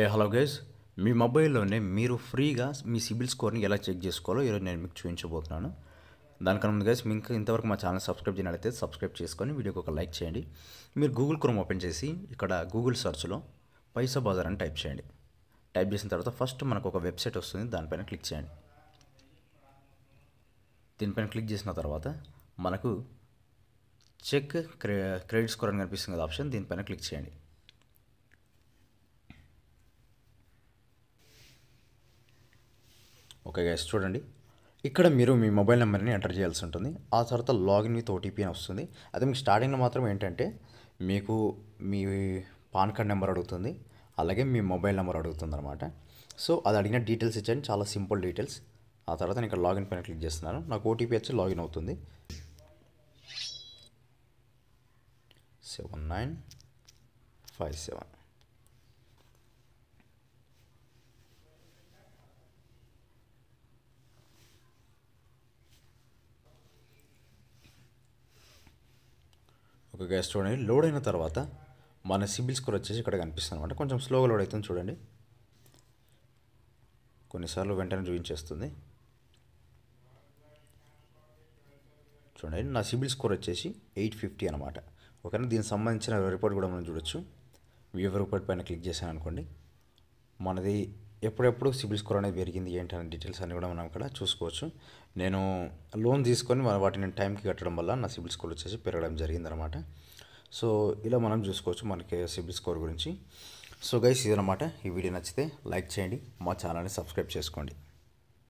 Hello guys, మీ మొబైల్లోనే మీరు ఫ్రీగా మీ సిబిల్ స్కోర్ని ఎలా చెక్ చేసుకోవాలో ఈరోజు నేను మీకు చూపించబోతున్నాను. దానికన్నా ముందు గైస్, మీకు ఇంతవరకు మా ఛానల్ సబ్స్క్రైబ్ చేయనట్లయితే సబ్స్క్రైబ్ చేసుకొని వీడియోకి ఒక లైక్ చేయండి. మీరు గూగుల్ క్రోమ్ ఓపెన్ చేసి ఇక్కడ గూగుల్ సెర్చ్లో పైసా బజార్ అని టైప్ చేయండి. టైప్ చేసిన తర్వాత ఫస్ట్ మనకు ఒక వెబ్సైట్ వస్తుంది, దానిపైన క్లిక్ చేయండి. దీనిపైన క్లిక్ చేసిన తర్వాత మనకు చెక్ క్రెడిట్ స్కోర్ అని కనిపిస్తుంది కదా ఆప్షన్, దీనిపైన క్లిక్ చేయండి. ఓకే గైస్, చూడండి ఇక్కడ మీరు మీ మొబైల్ నెంబర్ని ఎంటర్ చేయాల్సి ఉంటుంది. ఆ తర్వాత లాగిన్ విత్ ఓటీపీ అని వస్తుంది. అదే మీకు స్టార్టింగ్లో మాత్రం ఏంటంటే మీకు మీ పాన్ కార్డ్ నెంబర్ అడుగుతుంది, అలాగే మీ మొబైల్ నెంబర్ అడుగుతుంది అనమాట. సో అది అడిగిన డీటెయిల్స్ ఇచ్చాను, చాలా సింపుల్ డీటెయిల్స్. ఆ తర్వాత నేను ఇక్కడ లాగిన్ పైన క్లిక్ చేస్తున్నాను. నాకు ఓటీపీ వచ్చి లాగిన్ అవుతుంది 7957. ఓకే గైస్, చూడండి లోడ్ అయిన తర్వాత మన సిబిల్ స్కోర్ వచ్చేసి ఇక్కడ కనిపిస్తుంది అనమాట. కొంచెం స్లోగా లోడ్ అవుతుంది చూడండి, కొన్నిసార్లు వెంటనే చూపించేస్తుంది. చూడండి నా సిబిల్ స్కోర్ వచ్చేసి 850 అనమాట. ఓకేనా, దీనికి సంబంధించిన రిపోర్ట్ కూడా మనం చూడొచ్చు. వ్యూ రిపోర్ట్ పైన క్లిక్ చేశాను అనుకోండి, మనది ఎప్పుడెప్పుడు సిబిల్ స్కోర్ అనేది పెరిగింది ఏంటి అనే డీటెయిల్స్ అన్నీ కూడా మనం ఇక్కడ చూసుకోవచ్చు. నేను లోన్ తీసుకొని వాటిని టైంకి కట్టడం వల్ల నా సిబిల్ స్కోర్ వచ్చేసి పెరగడం జరిగిందనమాట. సో ఇలా మనం చూసుకోవచ్చు మనకి సిబిల్ స్కోర్ గురించి. సో గైస్, ఇదనమాట. ఈ వీడియో నచ్చితే లైక్ చేయండి, మా ఛానల్ని సబ్స్క్రైబ్ చేసుకోండి.